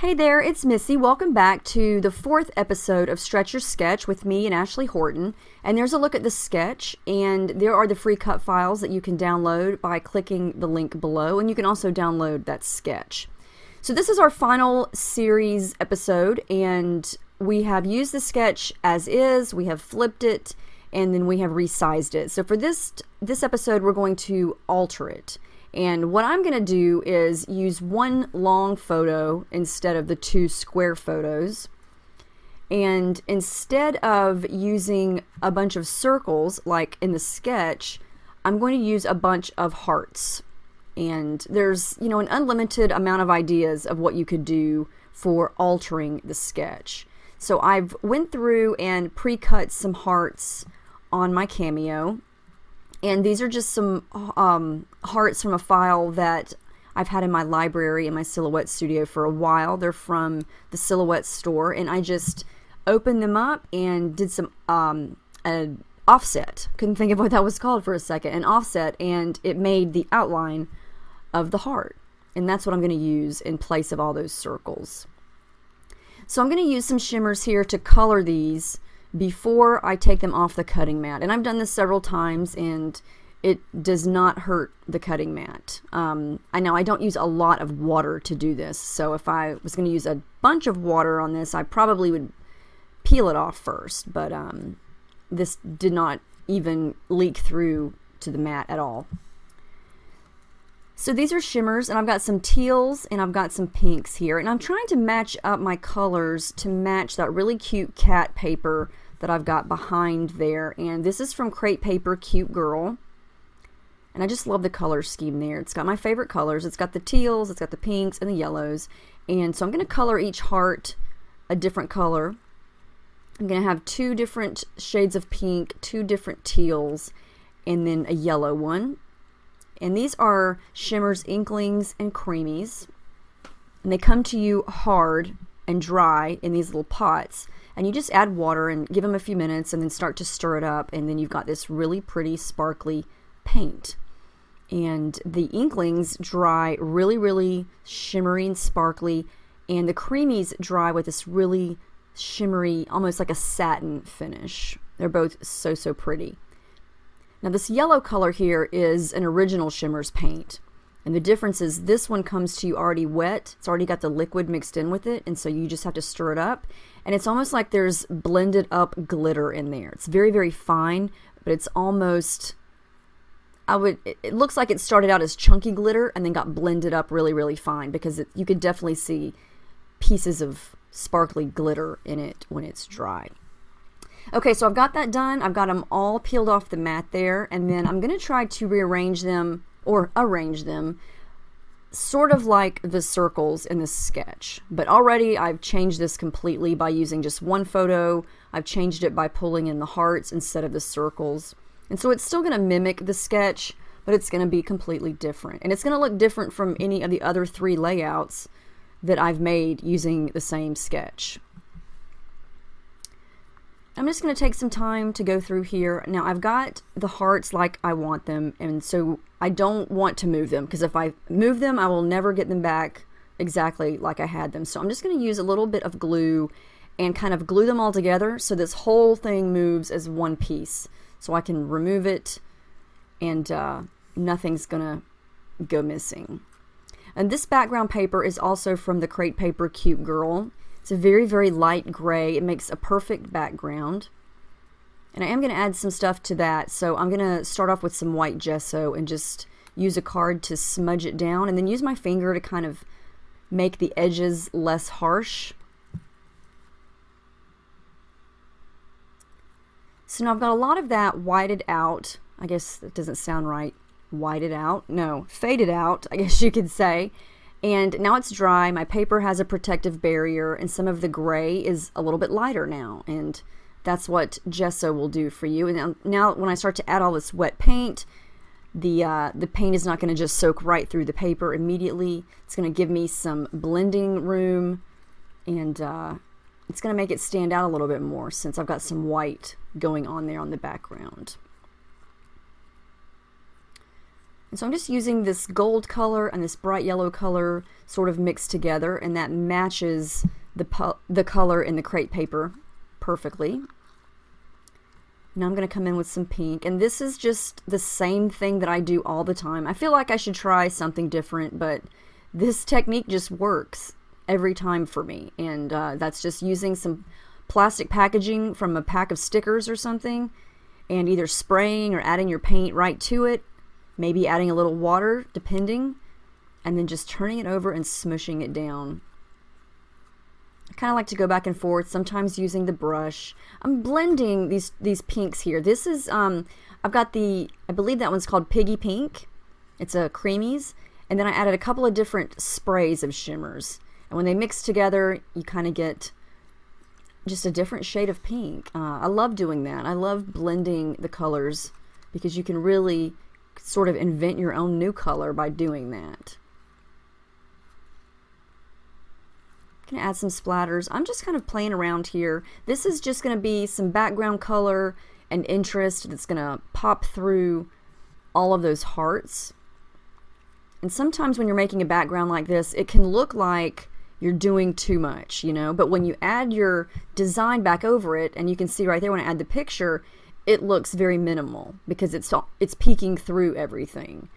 Hey there, it's Missy. Welcome back to the 4th episode of Stretch Your Sketch with me and Ashley Horton. And there's a look at the sketch, and there are the free cut files that you can download by clicking the link below, and you can also download that sketch. So this is our final series episode, and we have used the sketch as is, we have flipped it, and then we have resized it. So for this episode, we're going to alter it. And what I'm going to do is use one long photo instead of the two square photos. And instead of using a bunch of circles like in the sketch, I'm going to use a bunch of hearts. And there's, an unlimited amount of ideas of what you could do for altering the sketch. So I've went through and pre-cut some hearts on my Cameo. And these are just some hearts from a file that I've had in my library in my Silhouette studio for a while. They're from the Silhouette store, and I just opened them up and did some an offset. Couldn't think of what that was called for a second. An offset, and it made the outline of the heart. And that's what I'm going to use in place of all those circles. So I'm going to use some shimmers here to color these before I take them off the cutting mat. And I've done this several times, and it does not hurt the cutting mat. I know I don't use a lot of water to do this, so if I was going to use a bunch of water on this, I probably would peel it off first, but this did not even leak through to the mat at all. So these are shimmers, and I've got some teals and I've got some pinks here, and I'm trying to match up my colors to match that really cute cat paper that I've got behind there. And this is from Crate Paper Cute Girl, and I just love the color scheme there. It's got my favorite colors. It's got the teals, it's got the pinks and the yellows, and so I'm going to color each heart a different color. I'm going to have 2 different shades of pink, 2 different teals, and then a yellow one. And these are shimmers, inklings, and creamies, and they come to you hard and dry in these little pots, and you just add water and give them a few minutes and then start to stir it up, and then you've got this really pretty sparkly paint. And the inklings dry really shimmery and sparkly, and the creamies dry with this really shimmery, almost like a satin finish. They're both so pretty. Now this yellow color here is an original Shimmers paint, and the difference is this one comes to you already wet. It's already got the liquid mixed in with it, and so you just have to stir it up, and it's almost like there's blended up glitter in there. It's very fine, but it's almost, it looks like it started out as chunky glitter and then got blended up really fine, because you could definitely see pieces of sparkly glitter in it when it's dry. Okay, so I've got that done. I've got them all peeled off the mat there, and then I'm going to try to rearrange them or arrange them sort of like the circles in the sketch. But already I've changed this completely by using just one photo. I've changed it by pulling in the hearts instead of the circles. And so it's still going to mimic the sketch, but it's going to be completely different. And it's going to look different from any of the other 3 layouts that I've made using the same sketch. I'm just going to take some time to go through here. Now I've got the hearts like I want them, and so I don't want to move them, because if I move them I will never get them back exactly like I had them. So I'm just going to use a little bit of glue and kind of glue them all together so this whole thing moves as one piece, so I can remove it and nothing's gonna go missing. And this background paper is also from the Crate Paper Cute Girl. It's a very light gray. It makes a perfect background. And I am going to add some stuff to that. So I'm going to start off with some white gesso and just use a card to smudge it down, and then use my finger to kind of make the edges less harsh. So now I've got a lot of that whited out. I guess that doesn't sound right. Whited out? No, faded out, I guess you could say. And now it's dry. My paper has a protective barrier, and some of the gray is a little bit lighter now, and that's what gesso will do for you. And now when I start to add all this wet paint, the paint is not going to just soak right through the paper immediately. It's going to give me some blending room, and it's going to make it stand out a little bit more since I've got some white going on there on the background. And so I'm just using this gold color and this bright yellow color sort of mixed together, and that matches the color in the crepe paper perfectly. Now I'm going to come in with some pink, and this is just the same thing that I do all the time. I feel like I should try something different, but this technique just works every time for me, and that's just using some plastic packaging from a pack of stickers or something, and either spraying or adding your paint right to it, maybe adding a little water depending, and then just turning it over and smushing it down. I kind of like to go back and forth, sometimes using the brush. I'm blending these pinks here. This is, I've got I believe that one's called Piggy Pink. It's a creamies. And then I added a couple of different sprays of shimmers. And when they mix together, you kind of get just a different shade of pink. I love doing that. I love blending the colors because you can really sort of invent your own new color by doing that. Gonna add some splatters. I'm just kind of playing around here. This is just gonna be some background color and interest that's gonna pop through all of those hearts. And sometimes when you're making a background like this, it can look like you're doing too much, you know, but when you add your design back over it, and you can see right there when I add the picture, it looks very minimal because it's peeking through everything.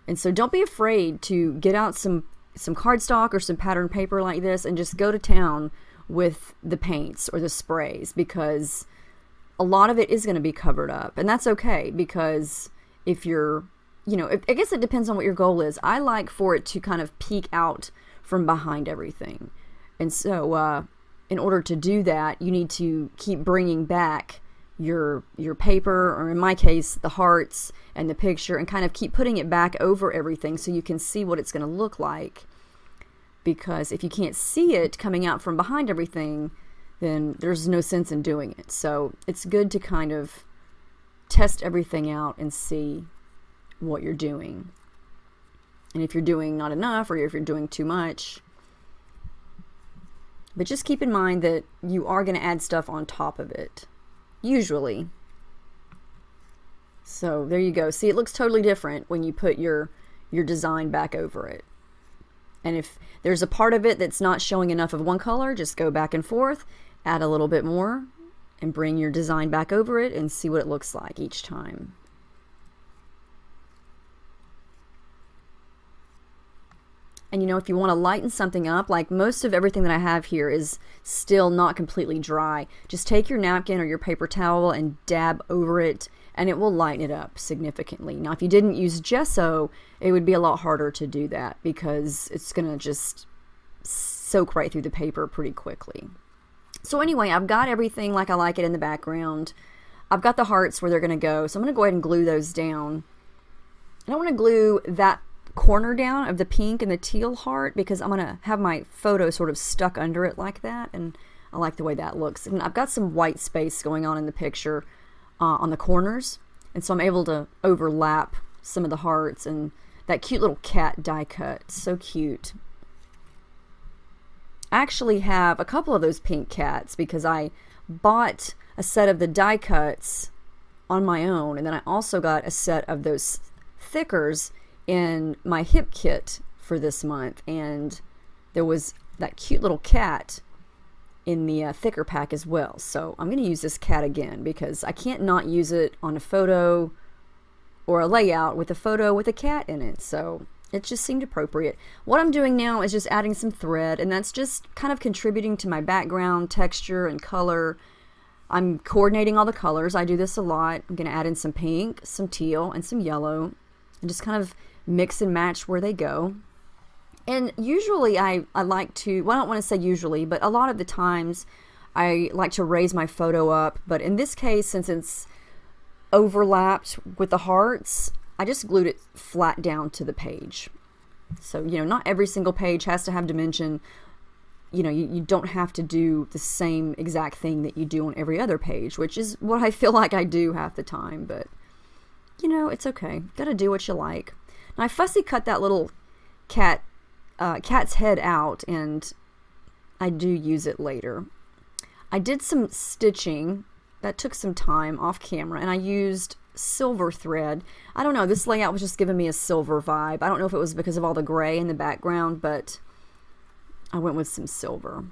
And so don't be afraid to get out some cardstock or some pattern paper like this and just go to town with the paints or the sprays, because a lot of it is going to be covered up, and that's okay, because if you're, you know, I guess it depends on what your goal is. I like for it to kind of peek out from behind everything, and so in order to do that, you need to keep bringing back your paper, or in my case the hearts and the picture, and kind of keep putting it back over everything so you can see what it's going to look like. Because if you can't see it coming out from behind everything, then there's no sense in doing it. So it's good to kind of test everything out and see what you're doing. And if you're doing not enough, or if you're doing too much. But just keep in mind that you are going to add stuff on top of it, usually. So there you go. See, it looks totally different when you put your design back over it. And if there's a part of it that's not showing enough of one color, just go back and forth, add a little bit more, and bring your design back over it and see what it looks like each time. And you know, if you want to lighten something up, like most of everything that I have here is still not completely dry, just take your napkin or your paper towel and dab over it, and it will lighten it up significantly. Now, if you didn't use gesso, it would be a lot harder to do that because it's going to just soak right through the paper pretty quickly. So anyway, I've got everything like I like it in the background. I've got the hearts where they're going to go, so I'm going to go ahead and glue those down. And I want to glue that corner down of the pink and the teal heart because I'm going to have my photo sort of stuck under it like that, and I like the way that looks. And I've got some white space going on in the picture on the corners, and so I'm able to overlap some of the hearts and that cute little cat die cut. So cute. I actually have a couple of those pink cats because I bought a set of the die cuts on my own, and then I also got a set of those thickers in my hip kit for this month, and there was that cute little cat in the thicker pack as well. So I'm going to use this cat again because I can't not use it on a photo or a layout with a photo with a cat in it. So it just seemed appropriate. What I'm doing now is just adding some thread, and that's just kind of contributing to my background texture and color. I'm coordinating all the colors. I do this a lot. I'm going to add in some pink, some teal, and some yellow, and just kind of mix and match where they go. And usually I like to, well, I don't want to say usually, but a lot of the times I like to raise my photo up. But in this case, since it's overlapped with the hearts, I just glued it flat down to the page. So, you know, not every single page has to have dimension. You know, you don't have to do the same exact thing that you do on every other page, which is what I feel like I do half the time. But, you know, it's okay. Gotta do what you like. Now, I fussy cut that little cat's head out, and I do use it later. I did some stitching that took some time off camera, and I used silver thread. I don't know, this layout was just giving me a silver vibe. I don't know if it was because of all the gray in the background, but I went with some silver.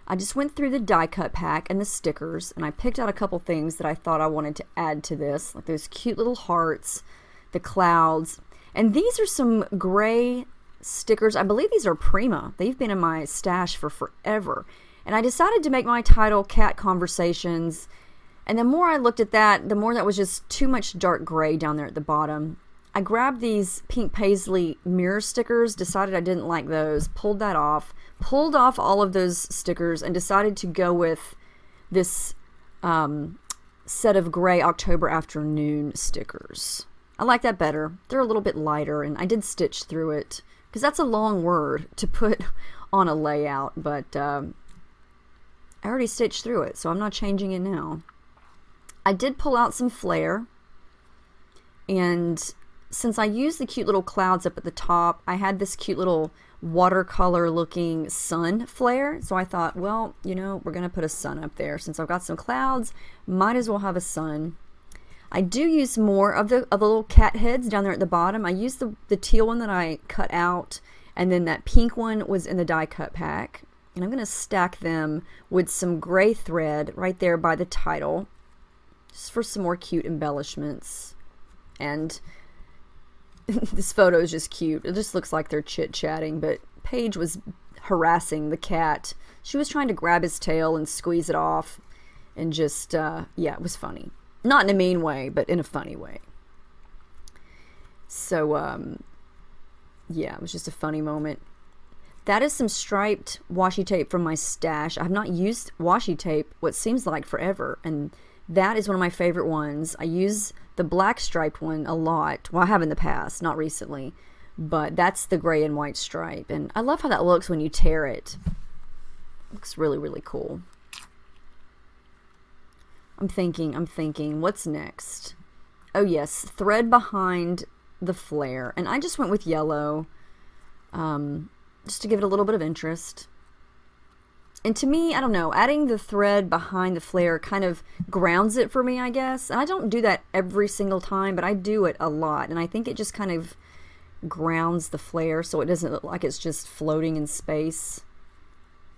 I just went through the die cut pack and the stickers, and I picked out a couple things that I thought I wanted to add to this, like those cute little hearts, the clouds, and these are some gray stickers. I believe these are Prima. They've been in my stash for forever. And I decided to make my title Cat Conversations. And the more I looked at that, the more that was just too much dark gray down there at the bottom. I grabbed these pink paisley mirror stickers, decided I didn't like those, pulled that off, pulled off all of those stickers, and decided to go with this set of gray October Afternoon stickers. I like that better. They're a little bit lighter, and I did stitch through it, because that's a long word to put on a layout, but I already stitched through it, so I'm not changing it now. I did pull out some flare, and since I used the cute little clouds up at the top, I had this cute little watercolor looking sun flare, so I thought, well, you know, we're gonna put a sun up there. Since I've got some clouds, might as well have a sun. I do use more of the little cat heads down there at the bottom. I used the teal one that I cut out, and then that pink one was in the die cut pack. And I'm going to stack them with some gray thread right there by the title, just for some more cute embellishments. And this photo is just cute. It just looks like they're chit-chatting, but Paige was harassing the cat. She was trying to grab his tail and squeeze it off, and just, yeah, it was funny. Not in a mean way, but in a funny way. So, yeah, it was just a funny moment. That is some striped washi tape from my stash. I have not used washi tape what seems like forever, and that is one of my favorite ones. I use the black striped one a lot. Well, I have in the past, not recently, but that's the gray and white stripe, and I love how that looks when you tear it. It looks really, really cool. I'm thinking, what's next? Oh yes, thread behind the flare. And I just went with yellow, just to give it a little bit of interest. And to me, I don't know, adding the thread behind the flare kind of grounds it for me, I guess. And I don't do that every single time, but I do it a lot. And I think it just kind of grounds the flare so it doesn't look like it's just floating in space.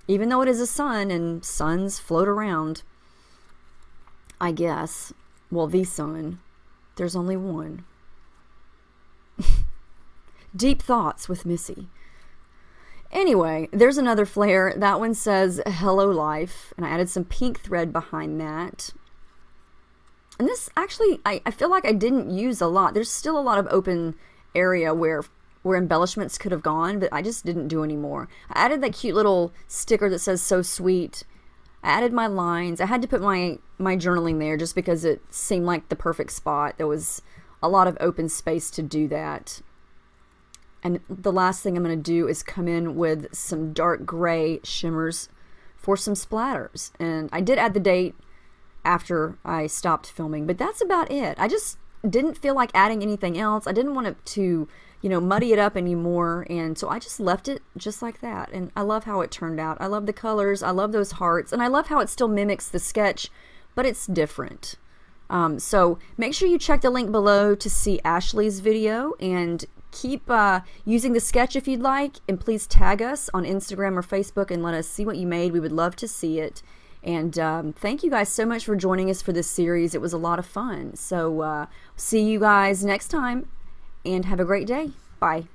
Even though it is a sun, and suns float around, I guess. Well, the sun. There's only one. Deep thoughts with Missy. Anyway, there's another flare. That one says Hello Life, and I added some pink thread behind that. And this actually, I feel like I didn't use a lot. There's still a lot of open area where embellishments could have gone, but I just didn't do any more. I added that cute little sticker that says So Sweet. I added my lines. I had to put my journaling there just because it seemed like the perfect spot. There was a lot of open space to do that. And the last thing I'm going to do is come in with some dark gray shimmers for some splatters. And I did add the date after I stopped filming, but that's about it. I just didn't feel like adding anything else. I didn't want it to, you know, muddy it up anymore, and so I just left it just like that. And I love how it turned out. I love the colors, I love those hearts, and I love how it still mimics the sketch, but it's different. So make sure you check the link below to see Ashley's video, and keep using the sketch if you'd like, and please tag us on Instagram or Facebook and let us see what you made. We would love to see it. And thank you guys so much for joining us for this series. It was a lot of fun. So see you guys next time, and have a great day. Bye.